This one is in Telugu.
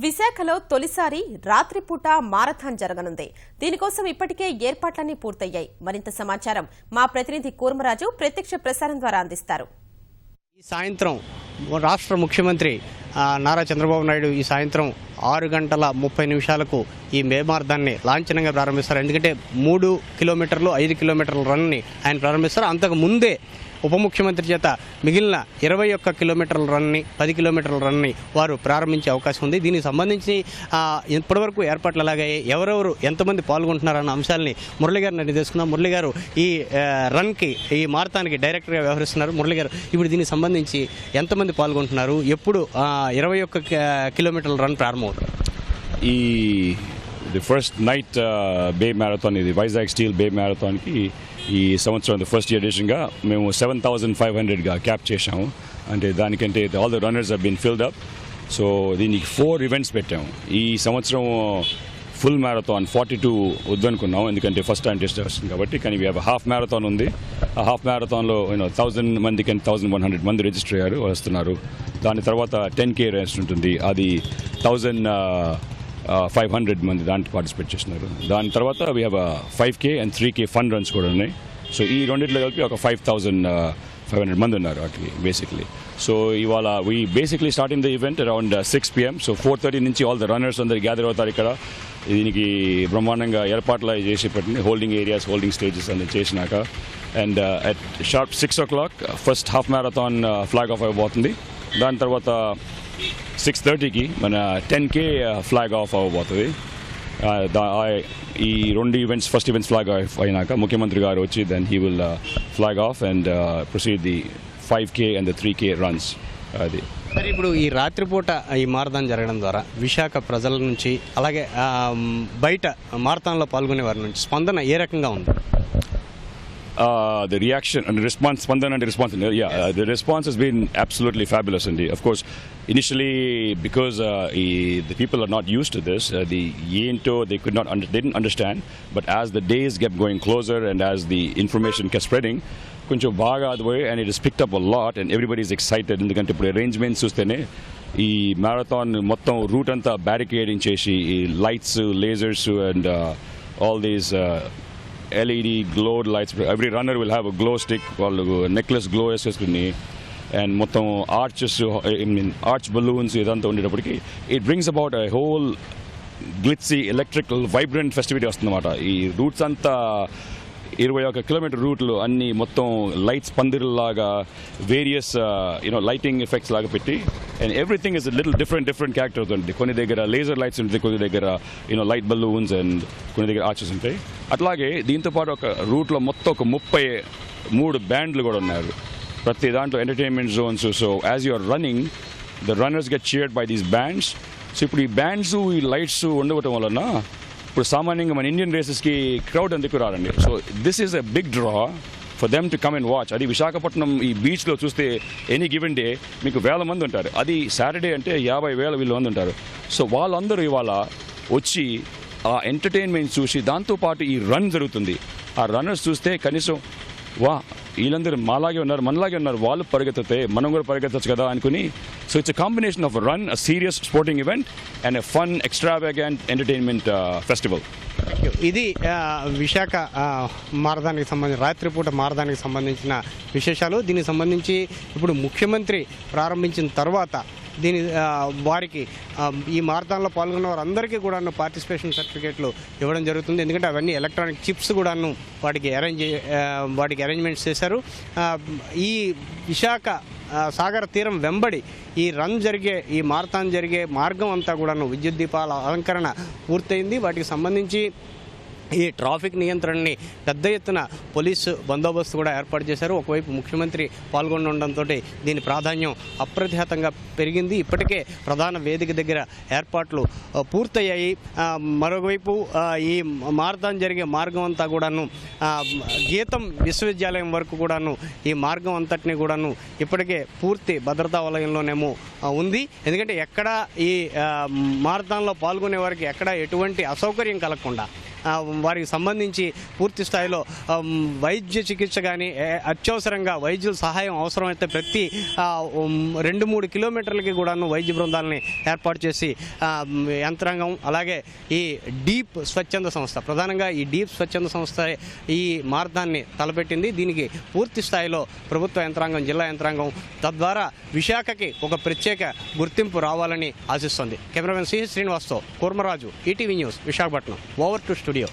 విశాఖలో తొలిసారి రాత్రిపూట మారథాన్ జరగనుంది. దీనికోసం ఇప్పటికే ఏర్పాట్లన్నీ పూర్తయ్యాయి. మరింత సమాచారం మా ప్రతినిధి కూర్మరాజు ప్రత్యక్ష ప్రసారం ద్వారా అందిస్తారు. ఈ సాయంత్రం రాష్ట్ర ముఖ్యమంత్రి నారా చంద్రబాబు నాయుడు ఈ సాయంత్రం 6:30 ఈ మేమార్థాన్ని లాంఛనంగా ప్రారంభిస్తారు. ఎందుకంటే 3 కిలోమీటర్లు 5 కిలోమీటర్ల రన్ని ఆయన ప్రారంభిస్తారు. అంతకు ముందే ఉప ముఖ్యమంత్రి చేత మిగిలిన 21 కిలోమీటర్ల రన్ని 10 కిలోమీటర్ల రన్ని వారు ప్రారంభించే అవకాశం ఉంది. దీనికి సంబంధించి ఇప్పటివరకు ఏర్పాట్లు ఎలాగయ్యాయి, ఎవరెవరు ఎంతమంది పాల్గొంటున్నారన్న అంశాలని మురళి గారిని అడిగి తెలుసుకున్నాం. మురళి గారు ఈ రన్కి ఈ మారథాన్కి డైరెక్టర్గా వ్యవహరిస్తున్నారు. మురళి గారు, ఇప్పుడు దీనికి సంబంధించి ఎంతమంది పాల్గొంటున్నారు, ఎప్పుడు 21 కిలోమీటర్ల రన్ ప్రారంభమవుతుంది? The first night bay marathon, ఇది వైజాగ్ స్టీల్ బే మ్యారథాన్కి ఈ సంవత్సరం ఫస్ట్ ఎడిషన్గా మేము 7,500గా క్యాప్ చేశాము. అంటే దానికంటే all the runners have been filled up. So దీనికి 4 ఈవెంట్స్ పెట్టాము. ఈ సంవత్సరం ఫుల్ మ్యారథాన్ 42 వద్దనుకున్నాం, ఎందుకంటే ఫస్ట్ టైం టెస్ట్ వస్తుంది కాబట్టి. కానీ హాఫ్ మ్యారథాన్ ఉంది. ఆ హాఫ్ మ్యారథాన్లో 1000 మంది కంటే 1100 మంది రిజిస్టర్ అయ్యారు, వస్తున్నారు. దాని తర్వాత 10K రేస్ ఉంటుంది, అది 1500 మంది దాంట్లో పార్టిసిపేట్ చేస్తున్నారు. దాని తర్వాత we have 5K and 3K fun runs కూడా ఉన్నాయి. సో ఈ రెండింటిలో కలిపి ఒక 5,500 మంది ఉన్నారు వాటికి బేసిక్లీ. సో ఇవాళ we basically starting the event around 6 PM. So 4:30 నుంచి ఆల్ ద రన్నర్స్ అందరు గ్యాదర్ అవుతారు ఇక్కడ. దీనికి బ్రహ్మాండంగా ఏర్పాట్లు చేసి పెట్టింది, హోల్డింగ్ ఏరియాస్, హోల్డింగ్ స్టేజెస్ అన్ని చేసినాక. And at sharp 6 o'clock first half marathon flag of అయిపోతుంది. దాని తర్వాత 6:30కి మన 10K ఫ్లాగ్ ఆఫ్ అవ్వబోతుంది. ఈ రెండు events, first events flag off అయినాక ముఖ్యమంత్రి గారు వచ్చి then he will flag off and proceed the 5K and the 3K runs. అది మరి ఇప్పుడు ఈ రాత్రిపూట ఈ మారథాన్ జరగడం ద్వారా విశాఖ ప్రజల నుంచి, అలాగే బయట మారథాన్లో పాల్గొనే వారి నుంచి స్పందన ఏ రకంగా ఉంది? The reaction and the response, Spandana and the response, the response has been absolutely fabulous indeed. Of course, initially because the people are not used to this, the Yento they didn't understand. But as the days kept going closer and as the information kept spreading, కొంచెం బాగా అది పోయి and it has picked up a lot and everybody is excited. ఎందుకంటే ఇప్పుడు అరేంజ్మెంట్స్ చూస్తేనే ఈ మ్యారథాన్ మొత్తం రూట్ అంతా బ్యారికేడింగ్ చేసి ఈ lights, lasers and all these LED glowed lights. Every runner will have a glow stick called necklace glow వేసుకుని, అండ్ మొత్తం ఆర్చ్ బలూన్స్ ఇదంతా ఉండేటప్పటికి it brings about a whole glitzy electrical vibrant festivity వస్తుందన్నమాట. ఈ రూట్స్ అంతా 21 కిలోమీటర్ రూట్లు అన్ని మొత్తం లైట్స్ పందిరులాగా వేరియస్ లైటింగ్ ఎఫెక్ట్స్ లాగా పెట్టి, and everything is little different characters ఉంటుంది. కొన్ని దగ్గర లేజర్ లైట్స్ ఉంటాయి, కొన్ని దగ్గర లైట్ బలూన్స్, అండ్ కొన్ని దగ్గర ఆర్చెస్ ఉంటాయి. అట్లాగే దీంతోపాటు ఒక రూట్లో మొత్తం ఒక 33 బ్యాండ్లు కూడా ఉన్నారు. ప్రతి దాంట్లో entertainment zones. So as you are running, the runners get cheered by these bands. So ఇప్పుడు ఈ బ్యాండ్స్, ఈ లైట్స్ ఉండవటం వలన ఇప్పుడు సామాన్యంగా మన ఇండియన్ రేసెస్కి క్రౌడ్ అందుకు రారండి. So this is a big draw for them to come and watch. అది విశాఖపట్నం ఈ బీచ్లో చూస్తే ఎనీ గివెన్ డే మీకు 1,000 మంది ఉంటారు. అది సాటర్డే అంటే 50,000 వీళ్ళు మంది ఉంటారు. సో వాళ్ళందరూ ఇవాళ వచ్చి ఆ ఎంటర్టైన్మెంట్ చూసి, దాంతోపాటు ఈ రన్ జరుగుతుంది. ఆ రన్నర్స్ చూస్తే కనీసం వీళ్ళందరూ మాలాగే ఉన్నారు, మనలాగే ఉన్నారు, వాళ్ళు పరిగెత్తితే మనం కూడా పరిగెత్తచ్చు కదా అనుకుని. So it's a combination of run, a serious sporting event and a fun extravagant entertainment festival. ఇది విశాఖ మారథాన్కి సంబంధించి, రాత్రిపూట మారథాన్కి సంబంధించిన విశేషాలు. దీనికి సంబంధించి ఇప్పుడు ముఖ్యమంత్రి ప్రారంభించిన తర్వాత వారికి ఈ మారథాన్లో పాల్గొన్న వారందరికీ కూడా పార్టిసిపేషన్ సర్టిఫికేట్లు ఇవ్వడం జరుగుతుంది. ఎందుకంటే అవన్నీ ఎలక్ట్రానిక్ చిప్స్ కూడాను వాటికి అరేంజ్మెంట్స్ చేశారు. ఈ విశాఖ సాగర తీరం వెంబడి ఈ మారథాన్ జరిగే మార్గం అంతా కూడాను విద్యుత్ దీపాల అలంకరణ పూర్తయింది. వాటికి సంబంధించి ఈ ట్రాఫిక్ నియంత్రణని పెద్ద ఎత్తున పోలీసు బందోబస్తు కూడా ఏర్పాటు చేశారు. ఒకవైపు ముఖ్యమంత్రి పాల్గొనడంతో దీని ప్రాధాన్యం అప్రతిహతంగా పెరిగింది. ఇప్పటికే ప్రధాన వేదిక దగ్గర ఏర్పాట్లు పూర్తయ్యాయి. మరోవైపు ఈ మారథాన్ జరిగే మార్గం అంతా కూడాను గీతం విశ్వవిద్యాలయం వరకు కూడాను ఈ మార్గం అంతటినీ కూడాను ఇప్పటికే పూర్తి భద్రతా వలయంలోనేమో ఉంది. ఎందుకంటే ఎక్కడ ఈ మారథాన్లో పాల్గొనే వారికి ఎక్కడ ఎటువంటి అసౌకర్యం కలగకుండా వారికి సంబంధించి పూర్తి స్థాయిలో వైద్య చికిత్స కానీ అత్యవసరంగా వైద్యుల సహాయం అవసరమైతే ప్రతి 2-3 కిలోమీటర్లకి కూడాను వైద్య బృందాలని ఏర్పాటు చేసి యంత్రాంగం అలాగే ఈ డీప్ స్వచ్ఛంద సంస్థ ప్రధానంగా ఈ డీప్ స్వచ్ఛంద సంస్థ ఈ మారథాన్ని తలపెట్టింది. దీనికి పూర్తి స్థాయిలో ప్రభుత్వ యంత్రాంగం జిల్లా యంత్రాంగం తద్వారా విశాఖకి ఒక ప్రత్యేక గుర్తింపు రావాలని ఆశిస్తోంది. కెమెరామెన్ సిహెచ్ శ్రీనివాస్తో Kurmaraju, ETV news, Visakhapatnam. Over to studio.